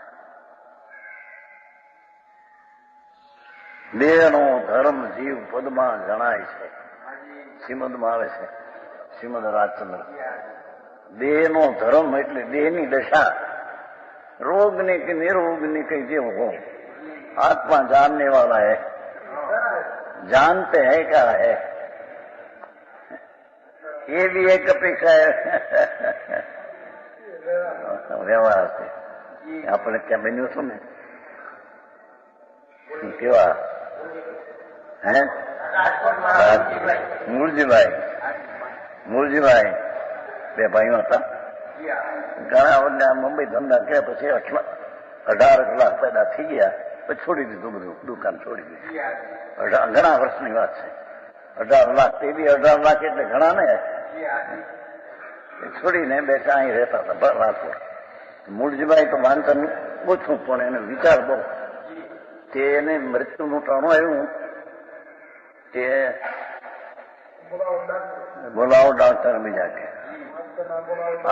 S1: દેહનો ધર્મ જીવ પદમાં જણાય છે, શ્રીમદમાં આવે છે, શ્રીમદ રાજચંદ્ર। દેહનો ધર્મ એટલે દેહની દશા, रोगनी की निरोगनी की जीव हो। आत्मा जानने वाला है, जानते हैं क्या है, ये भी एक अपेक्षा है। व्यवहार से अपने क्या बन्यू सुने केवा है મૂળજીભાઈ બે ભાઈઓ હતા, ઘણા બધા મુંબઈ ધંધા કર્યા, પછી 18 કલાક પેદા થઈ ગયા, પછી છોડી દીધું બધું, દુકાન છોડી દીધી। ઘણા વર્ષની વાત છે। 18 લાખ તે બી 18 લાખ એટલે ઘણા ને, છોડીને બેઠા અહીં રહેતા હતા રાજકોટ। મૂળજીભાઈ તો માનતા ઓછું, પણ એને વિચાર બહુ, તે એને મૃત્યુનું ટાણું આવ્યું, તે બોલાવો डॉक्टर में जाके,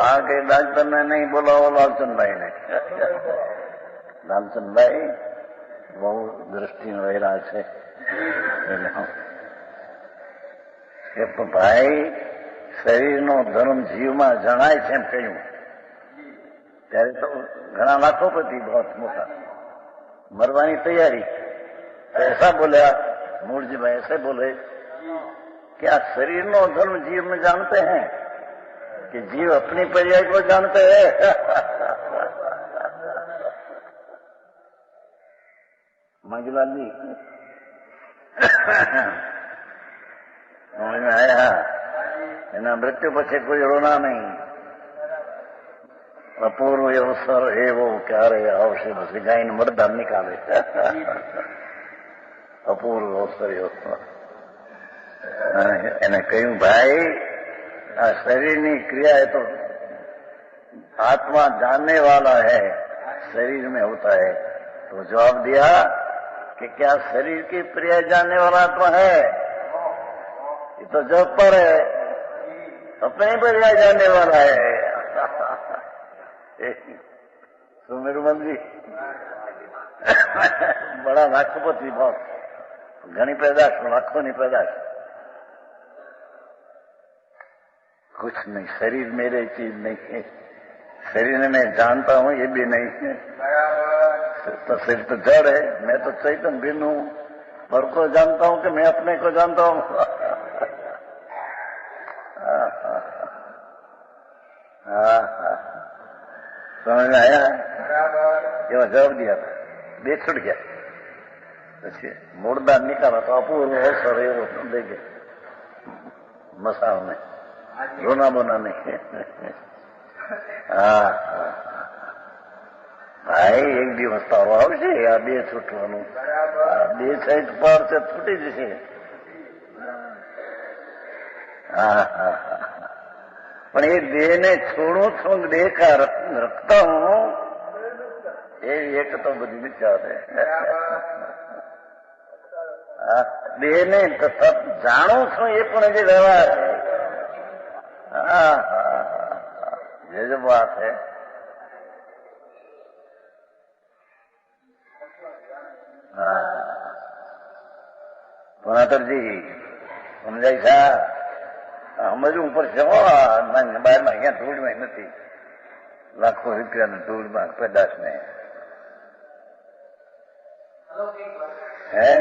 S1: आके डॉक्टर ने नहीं बोलाओ लालचंद भाई ने। लालचंद भाई बहु दृष्टि वगैरह છે, કે ભાઈ શરીરનો ધર્મ જીવમાં જણાય છે એમ કહ્યું, ત્યારે તો ઘણા લાખોપતિ बहुत મોટા मरवानी तैयारी। तो ऐसा बोला मूर्ति भाई, ऐसे बोले क्या शरीर नो धर्म जीव में जानते हैं कि जीव अपनी पर्याय को जानते हैं। मंजूलाल जी समझ में आया, एना मृत्यु पछे कोई रोना नहीं। अपूर्व अवसर एवो क्यारे आवशे, बस गायन मर्दा निकाले। अपूर्व अवसर એને કહ્યું भाई आ शरीर की क्रिया है तो आत्मा जानने वाला है, शरीर में होता है। तो जवाब दिया कि क्या शरीर की क्रिया जानने वाला आत्मा है? ये तो जब पर है, अपने क्रिया जानने वाला है। सुमेरुमल जी बड़ा लाखोपति, बहुत घनी पैदाश, लाखों की पैदाश। कुछ नहीं, शरीर मेरे चीज नहीं है, शरीर मैं जानता हूँ ये भी नहीं है। तो सिर्फ तो जड़ है, मैं तो चैतन्य भिन्न हूँ, पर को जानता हूँ कि मैं अपने को जानता हूँ। समझ में आया? ये जवाब दिया था, बे छूट गया, પછી મૂળદાન निकाला तो अपूर्व अवसर एवो दे गए मसाल में, रोना बोना नहीं। हाँ भाई एक दिवस तारो आवशे, आ बे छूटવાનું, બે સાઈડ પર છે છૂટી જશે। हाँ हाँ हाँ, પણ એ દેહ ને છોડું છું, દેહ का रखता हूँ, ये एक तो बधी विचार है। देह ने जाणू છું એ પણ જે વ્યવહાર है। हाँ हाँ, ये जो बात है, हाँ पुनातर जी समझाई था, हम हજુ ઉપર જવો, બહાર માં અહીંયા ધૂળ માં નથી, લાખો રૂપિયાની ધૂળ માં પેદાશ ને है।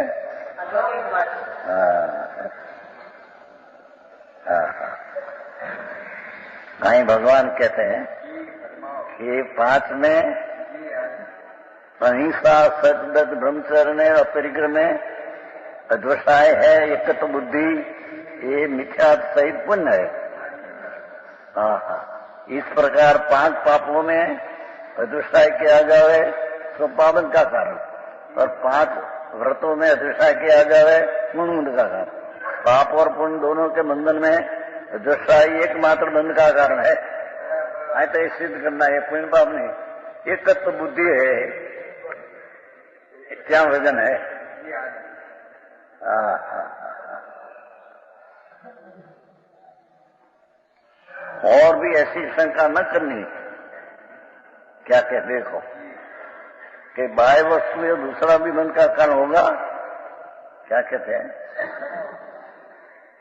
S1: कहीं भगवान कहते हैं कि 5 में अहिंसा, सतदत्त, ब्रह्मचर्य, अपरिग्रह में अद्वसाय है, एकत्व बुद्धि, ये मिथ्या सहित पुण्य है। इस प्रकार 5 पापों में अतिशय किया जाए तो पावन का कारण, और 5 व्रतों में अतिशय किया जाए पुण्य का कारण। पाप और पुण्य दोनों के बंधन में अतिशय एकमात्र बंध का कारण है। तो ये सिद्ध करना है, पुण्य पाप नहीं, एकत्व बुद्धि है, क्या वजन है। और भी ऐसी शंका न करनी। क्या कहते देखो कि बाह्य वस्तु या दूसरा भी बंध का कारण होगा। क्या कहते हैं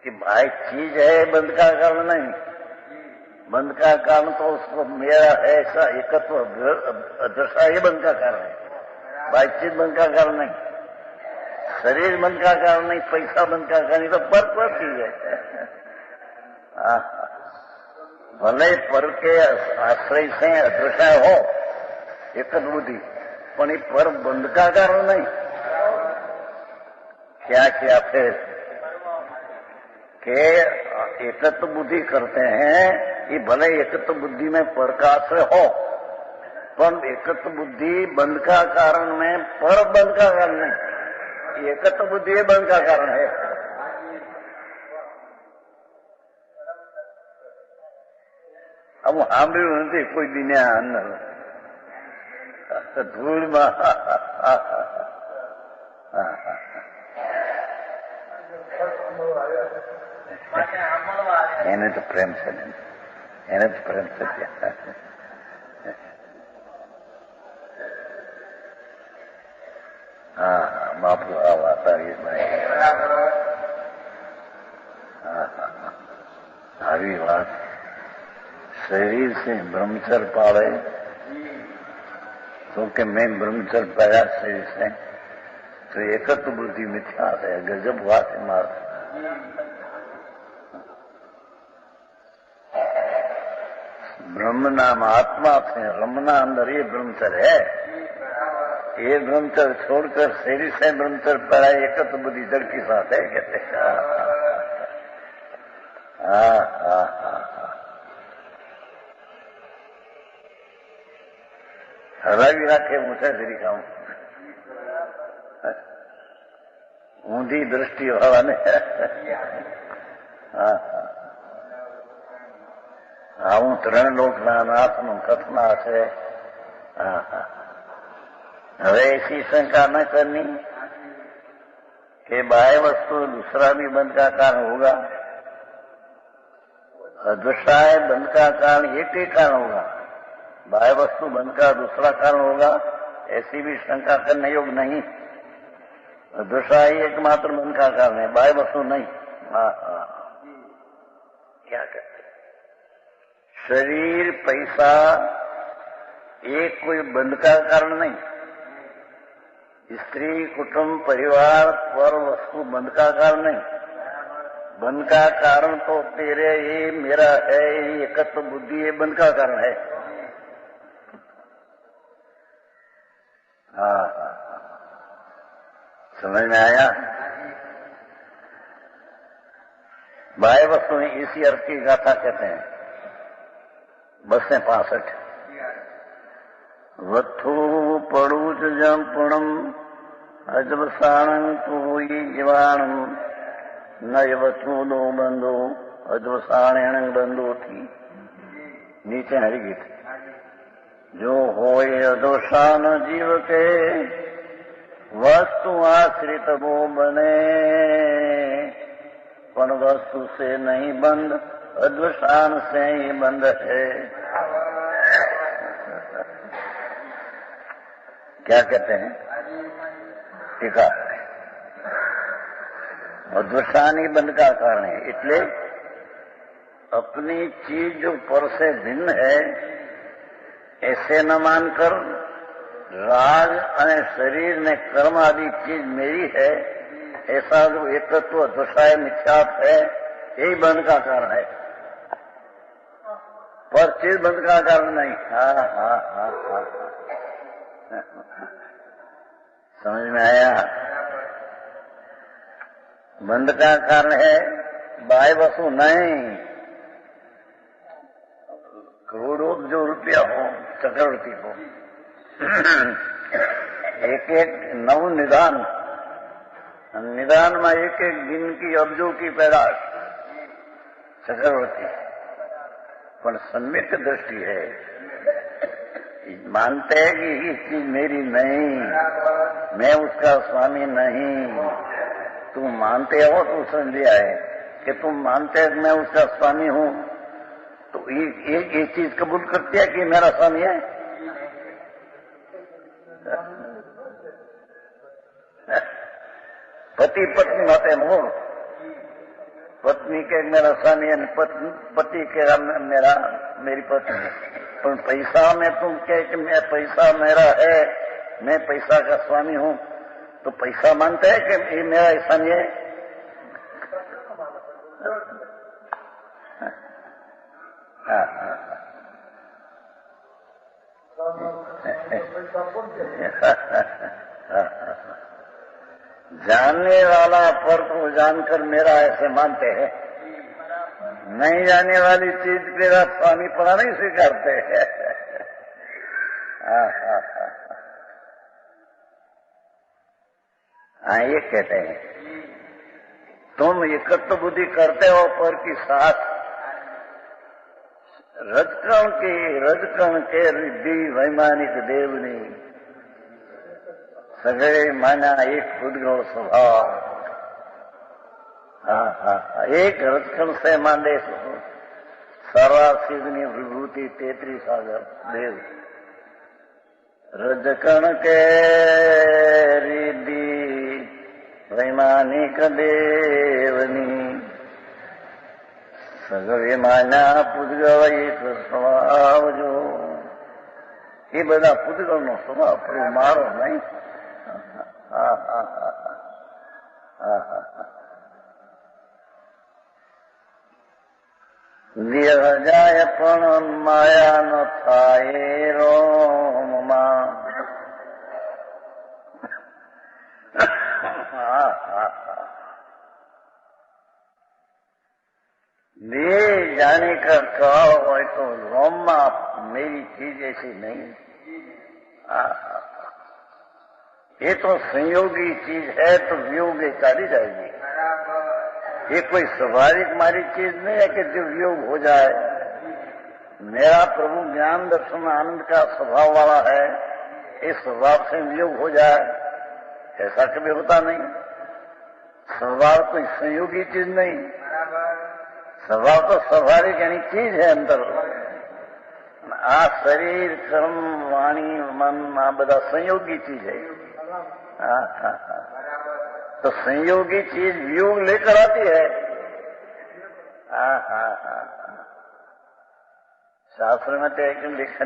S1: कि बाह्य चीज है बंध का कारण नहीं, बंध का कारण तो उसको मेरा है ऐसा एकत्व दशा ये बंध का कारण है। बाह्य चीज बंध का कारण नहीं, शरीर बंध का कारण नहीं, पैसा बंध का कारण नहीं, तो पर चीज है। भले पर के आश्रय से अदृश्य हो एकत्व बुद्धि, पण ये पर बंध का कारण नहीं। क्या किया फिर के एकत्व बुद्धि करते हैं, ये भले एकत्व बुद्धि में पर का आश्रय हो, पर एकत्व बुद्धि बंध का कारण में पर बंध का कारण नहीं, एकत्व बुद्धि बंध का कारण है। अब સાંભળ્યું નથી કોઈ દિને અંદર ધૂળમાં એને તો પ્રેમ છે ને, એને તો પ્રેમ છે ત્યાં. બાપુ આ વાત આવી વાત शरीर से ब्रह्मचर्य पाले तो कि मैं ब्रह्मचर्य पाया शरीर से, तो एकत्व बुद्धि मिथ्या है। गजब बात है मार। ब्रह्म नाम आत्मा से रमना अंदर ये ब्रह्मचर्य है। ये ब्रह्मचर्य छोड़कर शरीर से ब्रह्मचर्य पाया एकत्व बुद्धि जड़ के साथ है कहते हैं। હરાવી રાખે મોટા તરીકાઓ ઊંધી દ્રષ્ટિ વાળાને. આવું 3 લોકના નાથનું કથના છે. હવે ऐसी शंका न करनी कि बाह्य वस्तु दूसरा भी बंध का कारण होगा, अदृश्य बंध का कारण एक ही कारण होगा, बाह्य वस्तु बंध का दूसरा कारण होगा, ऐसी भी शंका करने योग नहीं। दूसरा ही एकमात्र बंध का कारण है, बाह्य वस्तु नहीं। क्या कहते शरीर पैसा एक कोई बंध का कारण नहीं, स्त्री कुटुंब परिवार पर वस्तु बंध का कारण नहीं। बंध का कारण तो तेरे ये मेरा है, ये एकत्व बुद्धि ये बंध का कारण है। समझ में आया। बाह्य वस्तु में इसी अर्थ की गाथा कहते हैं। 265 वत्थु पड़ूच जंपुणम अजवसाणं कोई जीवाणम नय वत्थु दो बंधो अजवसाणेण बंधो थी। नीचे हरिगीत जो होए अदोषान जीव के वस्तु आश्रित वो बने, पण वस्तु से नहीं बंध अदोषान से ही बंध है। क्या कहते हैं टीका, अदोषान ही बंध का कारण है। इसलिए अपनी चीज जो पर से भिन्न है ऐसे न मानकर राग અને शरीर ने कर्म आदि चीज मेरी है ऐसा जो एकत्व दशाय मिथ्यात्व है, यही बंध का कारण है, पर चीज बंध का कारण नहीं। समझ में आया। बंध का कारण है बाय वस्तु नहीं, करोड़ों जो रुपया हो, चक्रवर्ती हो, एक एक नव निदान में एक एक दिन की अब्जों की पैदाश चक्रवर्ती, पर सम्यक दृष्टि है, मानते हैं कि ये चीज मेरी नहीं, मैं उसका स्वामी नहीं। तुम मानते हो तो समझ लिया है कि तुम मानते हैं कि मैं उसका स्वामी हूं, तो ये चीज कबूल करती है कि मेरा स्वामी है। पति पत्नी माते मोह, पत्नी के मेरा स्वामी है, पति के मेरी पत्नी, पर पैसा में तुम कहे कि मैं पैसा मेरा है, मैं पैसा का स्वामी हूं, तो पैसा मानते है कि ये मेरा स्वामी है। जानने वाला पर को जानकर मेरा ऐसे मानते हैं, नहीं जाने वाली चीज मेरा स्वामी पड़ा नहीं स्वीकारते हैं। हाँ, ये कहते हैं तुम एकत्व बुद्धि करते हो पर की साथ रजकण के रिद्धि वैमानिक देवनी सगळे माना एक खुदगो स्वभाव। एक रजकण से मांडे सारा सिद्धनी विभूति 33 सागर देव, रजकण के रिद्धि वैमानिक देवनी સગવે માના પૂતગળ એક સ્વભાવ જો, એ બધા પૂતગળનો સ્વભાવ મારો નહીં. દેહ જાય પણ માયા ન થાય રોમમાં. देह जाने का कहो हो तो रोम में मेरी चीज ऐसी नहीं. ये तो संयोगी चीज है तो वियोग चली जाएगी. ये कोई स्वाभाविक मारी चीज नहीं है कि जो वियोग हो जाए. मेरा प्रभु ज्ञान दर्शन आनंद का स्वभाव वाला है, इस स्वभाव से वियोग हो जाए ऐसा कभी होता नहीं. स्वभाव कोई संयोगी चीज नहीं. स्वभाव तो स्वाभाविक यानी चीज है अंदर. आ शरीर कर्म वाणी मन आ बदा संयोगी चीज है. तो संयोगी चीज वियोग लेकर आती है. शास्त्र में तो एक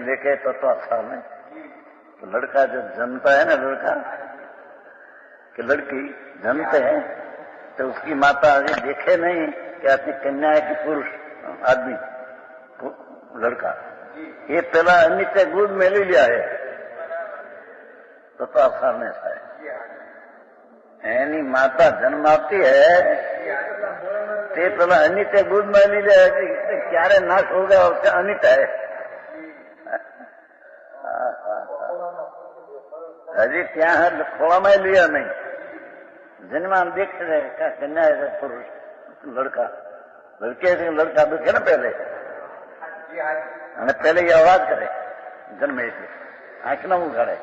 S1: देखे तत्वावस्था में तो लड़का जब जन्मता है ना, लड़का कि लड़की जन्मते हैं तो उसकी माता अभी देखे नहीं कि अपनी कन्या है कि पुरुष आदमी लड़का, ये पहला नित्य गोद में ले लिया है. तो आसार में है एनी माता जन्म आपती है ते पहला अनित्य गोद में ले लिया है. क्यारे नाश हो गया उसका अनित है. हजी त्या खोला में लिया नहीं. जन्म देख रहे क्या कन्या है पुरुष लड़का, लड़के से लड़का देखे ना पहले, पहले ये आवाज करे जन्मे से आंख ना उघाड़े.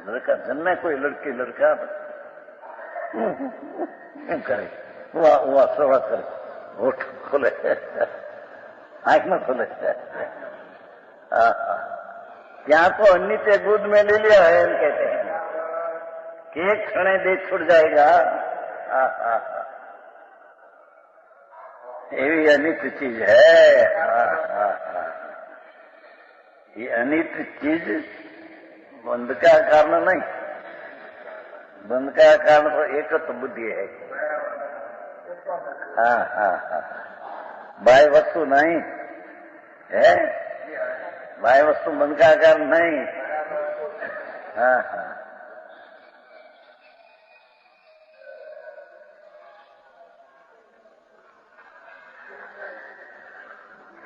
S1: लड़का जन्मे कोई लड़की लड़का करे वो शुरुआत करे, होठ खोले आंख में खोले. ત્યાં तो नित्य गोद में ले लिया है कहते हैं कि एक क्षण देख छूट जाएगा. एवी अनित्य चीज है. ये अनित्य चीज बंध का कारण नहीं. बंध का कारण तो एक तो बुद्धि है. बाह्य वस्तु नहीं है. बाह्य वस्तु बंध का कारण नहीं.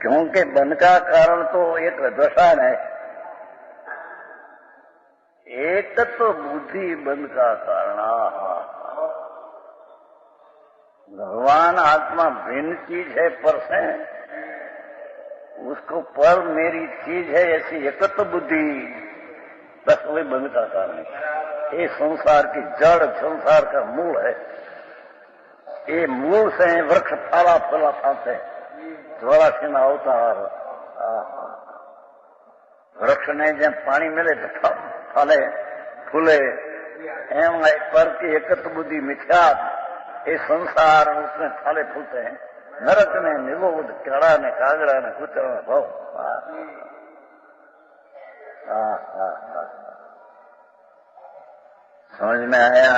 S1: क्योंकि बंध का कारण तो एक दशान है, एक तो बुद्धि बंध का कारण। भगवान आत्मा भिन्न चीज है पर से, उसको पर मेरी चीज है ऐसी एकत्व बुद्धि, बस वही बंध का कारण है। ये संसार की जड़, संसार का मूल है। ये मूल से वृक्ष फला फला पाते, ज्वालासिंह अवतार। वृक्ष ने जब पानी मिले तो फले फूले, एम पर की एकत्व बुद्धि मिथ्या, ये संसार उसमें फले फूलते हैं। नरक ने निबोध, कड़ा ने कागड़ा ने कुचड़ा ने भाव। समझ में आया?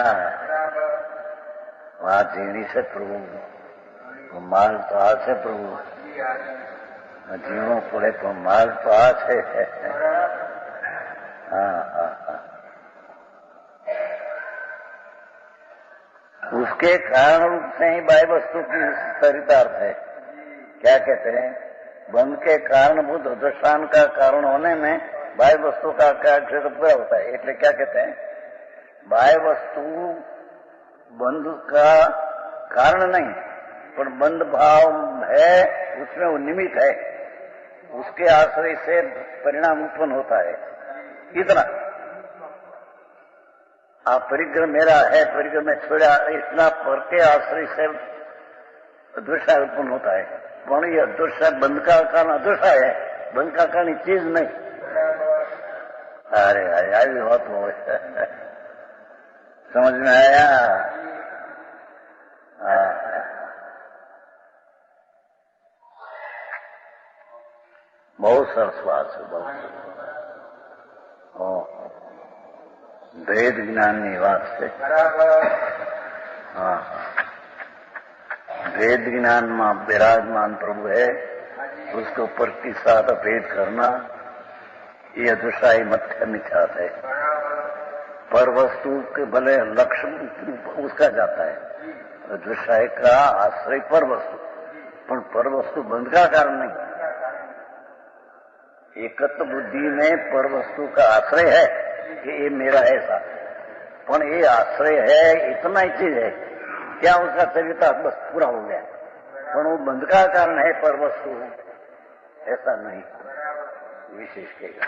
S1: वहां जीनी से प्रभु माल तो आज है, प्रभु जीवों पड़े तो माल तो आज है। उसके कारण रूप से ही बाह्य वस्तु की चरितार्थ है। क्या कहते हैं? बंध के कारणभूत दशान का कारण होने में बाह्य वस्तु का क्या क्षेत्र पूरा होता है। इसलिए क्या कहते हैं? बाह्य वस्तु बंध का कारण नहीं, पर बंध भाव है, उसमें वो निमित्त है, उसके आश्रय से परिणाम उत्पन्न होता है। इतना आप परिग्रह मेरा है, परिग्रह में छोड़ा, इतना पर के आश्रय से अदृश्य उत्पन्न होता है। पण ये अदृश्य बंध का कारण अदृश्य है, बंध का कारण चीज नहीं। अरे आई बहुत हो समझ में आया? बहुत सरस बात है, बहुत भेद ज्ञान की बात से। भेद ज्ञान में विराजमान प्रभु है, उसको प्रतिसाद भेद करना ये अदृश्य मध्य मिथ्यात है। पर वस्तु के भले लक्ष्य उसका जाता है, अदृश्य का आश्रय पर वस्तु, पर वस्तु बंध का कारण नहीं। एकत्व बुद्धि में पर वस्तु का आश्रय है कि ये मेरा है ऐसा, पर ये आश्रय है, इतना ही चीज है, क्या उसका चरित्र बस पूरा हो गया। पर वो बंध का कारण है पर वस्तु, ऐसा नहीं विशेष कहेगा।